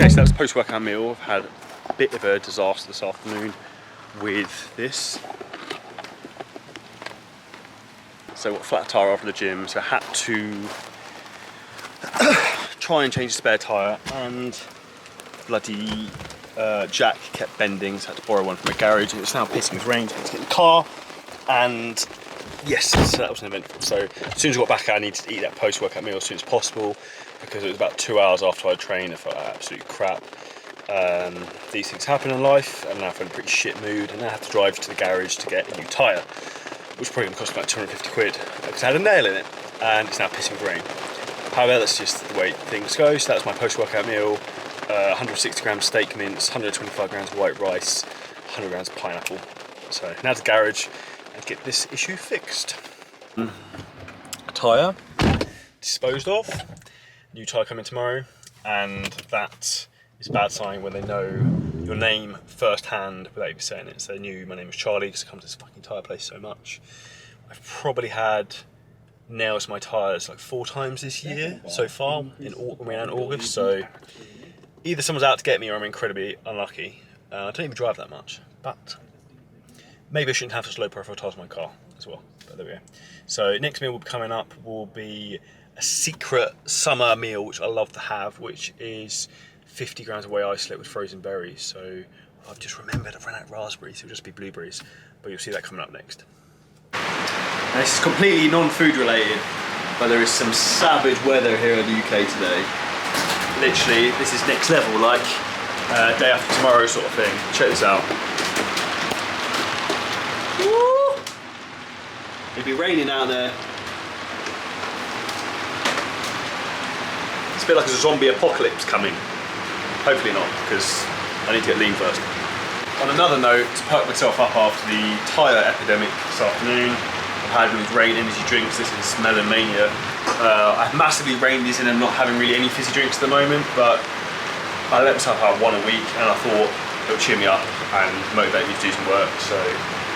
Okay, so that's post-workout meal. I've had a bit of a disaster this afternoon with this. So I got a flat tyre after the gym, so I had to try and change the spare tyre, and bloody jack kept bending, so I had to borrow one from a garage, and it's now pissing with rain, so I had to get in the car, and yes, so that was an event. So as soon as I got back, I needed to eat that post-workout meal as soon as possible, because it was about 2 hours after I trained. I felt like absolute crap. These things happen in life, and now I feel in a pretty shit mood, and I have to drive to the garage to get a new tyre, which probably going to cost about 250 quid, because I had a nail in it, and it's now pissing with rain. However, that's just the way things go. So that's my post-workout meal. 160 grams steak mince, 125 grams white rice, 100 grams pineapple. So now to the garage and get this issue fixed. Tyre disposed of. New tyre coming tomorrow, and that is a bad sign when they know your name firsthand without even saying it. So they knew my name was Charlie because I come to this fucking tyre place so much. I've probably had nails in my tyres like 4 times this year so far, when we're in August, so either someone's out to get me or I'm incredibly unlucky. I don't even drive that much, but maybe I shouldn't have such low profile tyres on my car as well, but there we go. So next meal will be coming up will be a secret summer meal which I love to have, which is 50 grams of whey isolate with frozen berries. So I've just remembered I've run out of raspberries, so it'll just be blueberries, but you'll see that coming up next. Now, this is completely non-food related, but there is some savage weather here in the UK today. Literally, this is next level, like day after tomorrow sort of thing. Check this out. Woo! It'd be raining out there. It's a bit like a zombie apocalypse coming. Hopefully not, because I need to get lean first. On another note, to perk myself up after the tyre epidemic this afternoon, I've had with rain energy drinks. This is Melon Mania. I've massively reined these in and not having really any fizzy drinks at the moment, but I let myself have one a week, and I thought it would cheer me up and motivate me to do some work. So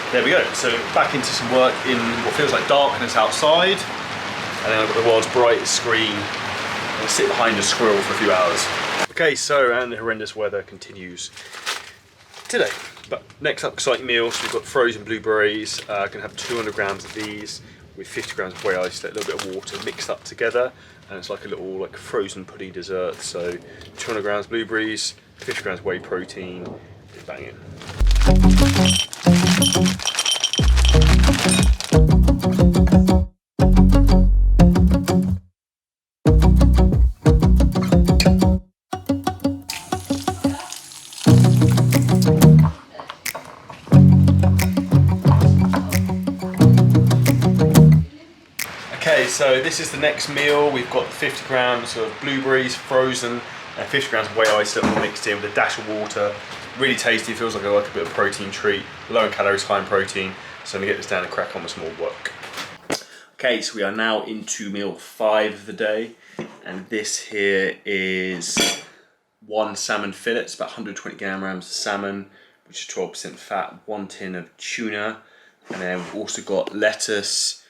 there we go. So back into some work in what feels like darkness outside, and then I've got the world's brightest screen. I'm gonna sit behind a squirrel for a few hours. Okay, so and the horrendous weather continues today. But next up, exciting meal. So we've got frozen blueberries. Gonna have 200 grams of these with 50 grams of whey isolate, a little bit of water mixed up together, and it's like a little like frozen pudding dessert. So 200 grams blueberries, 50 grams whey protein, bang in. Okay, so this is the next meal. We've got 50 grams of blueberries frozen and 50 grams of whey isolate all mixed in with a dash of water. Really tasty, feels like a bit of a protein treat. Low in calories, high in protein. So I'm gonna get this down and crack on with some more work. Okay, so we are now into meal 5 of the day. And this here is 1 salmon fillet. It's about 120 grams of salmon, which is 12% fat, 1 tin of tuna. And then we've also got lettuce,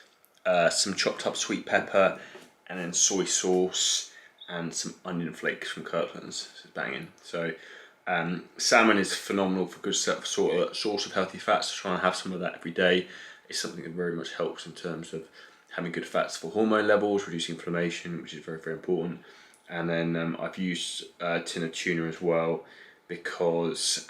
some chopped up sweet pepper, and then soy sauce and some onion flakes from Kirkland's. So it's banging. So salmon is phenomenal for good source of healthy fats. So trying to have some of that every day is something that very much helps in terms of having good fats for hormone levels, reducing inflammation, which is very, very important. And then I've used a tin of tuna as well, because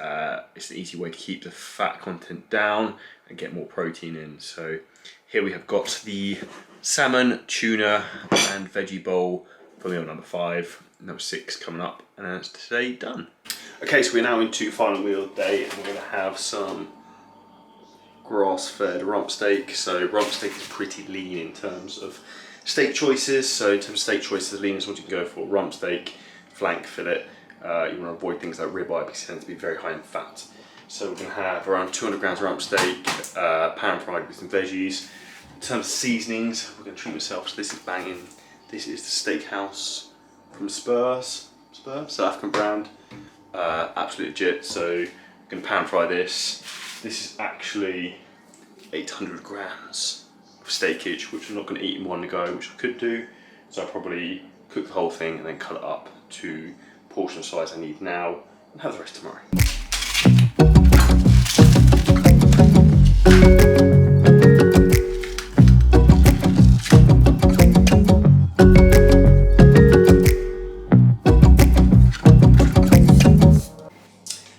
it's an easy way to keep the fat content down and get more protein in. So here we have got the salmon, tuna and veggie bowl for meal number 5. Number 6 coming up, and that's today done. Okay, so we're now into final meal of the day, and we're going to have some grass-fed rump steak. So rump steak is pretty lean in terms of steak choices. So in terms of steak choices, the leanest what you can go for: rump steak, flank fillet. You want to avoid things like ribeye because it tends to be very high in fat. So we're going to have around 200 grams of rump steak, pan fried with some veggies. In terms of seasonings, we're going to treat myself. So this is banging. This is the Steakhouse from Spurs, South African brand. Absolutely legit. So I'm going to pan fry this. This is actually 800 grams of steakage, which I'm not going to eat in one go, which I could do. So I'll probably cook the whole thing and then cut it up to portion size I need now, and have the rest tomorrow.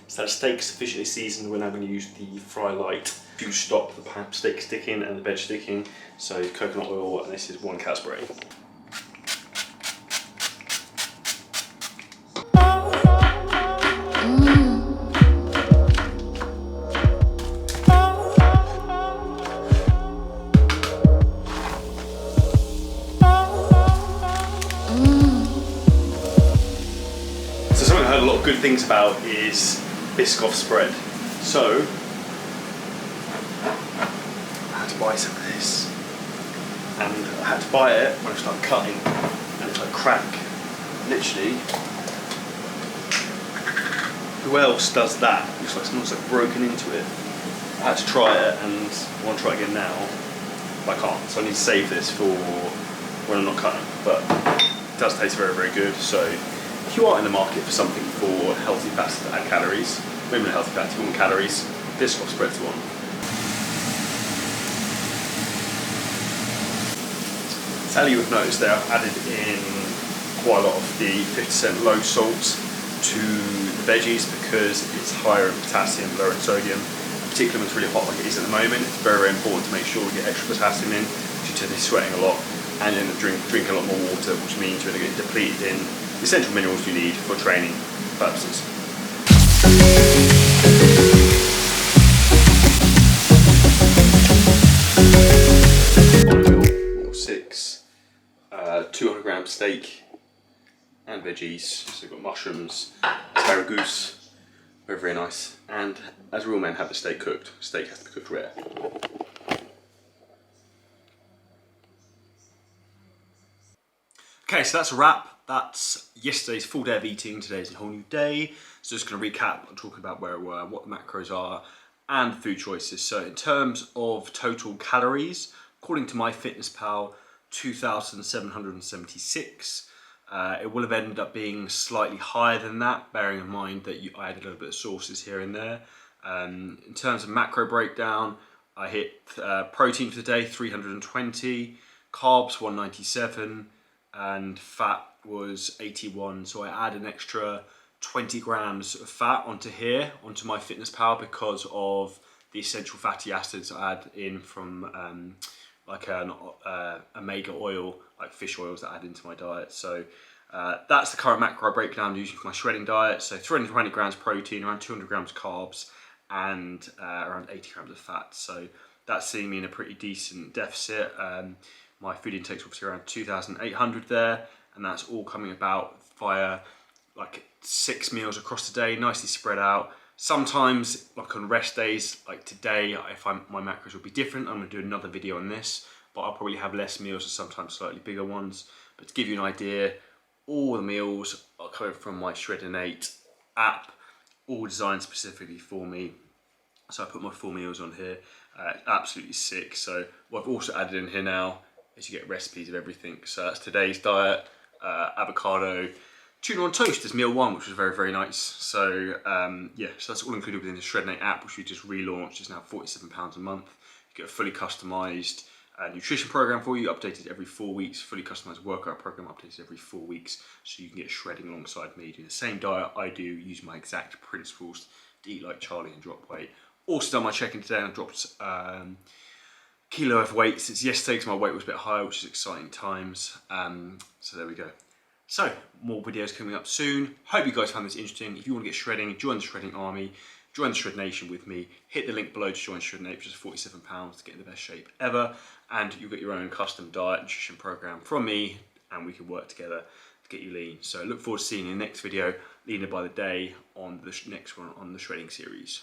So the steak's sufficiently seasoned. We're now going to use the fry light to stop the steak sticking and the veg sticking. So coconut oil, and this is 1 cat spray. So something I heard a lot of good things about is Biscoff spread. So I had to buy some of this, and I had to buy it when I started cutting, and it's like crack, literally. Who else does that? Looks like someone's like broken into it. I had to try it, and I want to try it again now, but I can't. So I need to save this for when I'm not cutting. But it does taste very, very good. So if you are in the market for something for healthy fats and calories, maybe not healthy fats, you want calories, Biscoff spread's the one. Sally, you've noticed there I've added in quite a lot of the 50% low salt to the veggies because it's higher in potassium, lower in sodium. Particularly when it's really hot like it is at the moment, it's very, very important to make sure we get extra potassium in because you tend to be sweating a lot and you end up drinking a lot more water, which means you're going to get depleted in the essential minerals you need for training purposes. Or 6 200-gram steak and veggies. So we've got mushrooms, asparagus, very, very nice. And as real men have the steak cooked, steak has to be cooked rare. Okay, so that's a wrap. That's yesterday's full day of eating. Today's a whole new day. So just going to recap and talk about where we were, what the macros are, and food choices. So in terms of total calories, according to MyFitnessPal, 2,776. It will have ended up being slightly higher than that, bearing in mind that I added a little bit of sauces here and there. In terms of macro breakdown, I hit protein for the day, 320, carbs, 197, and fat was 81. So I add an extra 20 grams of fat onto here, onto MyFitnessPal, because of the essential fatty acids I add in from like an omega oil, like fish oils that I add into my diet. So that's the current macro breakdown I'm using for my shredding diet. So 320 grams protein, around 200 grams carbs, and around 80 grams of fat. So that's seeing me in a pretty decent deficit. My food intake's obviously around 2,800 there, and that's all coming about via like 6 meals across the day, nicely spread out. Sometimes, like on rest days, like today, my macros will be different. I'm going to do another video on this, but I'll probably have less meals and sometimes slightly bigger ones. But to give you an idea, all the meals are coming from my Shred&8 app, all designed specifically for me. So I put my full meals on here, absolutely sick. So what I've also added in here now is you get recipes of everything. So that's today's diet, avocado, tuna on toast is meal 1, which was very, very nice. So yeah, so that's all included within the Shred&8 app, which we just relaunched. It's now £47 a month. You get a fully customized nutrition program for you, updated every 4 weeks, fully customized workout program updated every 4 weeks, so you can get shredding alongside me, doing the same diet I do, using my exact principles to eat like Charlie and drop weight. Also done my check-in today, and I dropped kilo of weight since yesterday because my weight was a bit higher, which is exciting times. So there we go. So more videos coming up soon. Hope you guys found this interesting. If you want to get shredding, join the shredding army, join the Shred Nation with me. Hit the link below to join Shred&8, which is £47 to get in the best shape ever, and you'll get your own custom diet nutrition program from me, and we can work together to get you lean. So look forward to seeing you in the next video, leaner by the day, on the next one on the shredding series.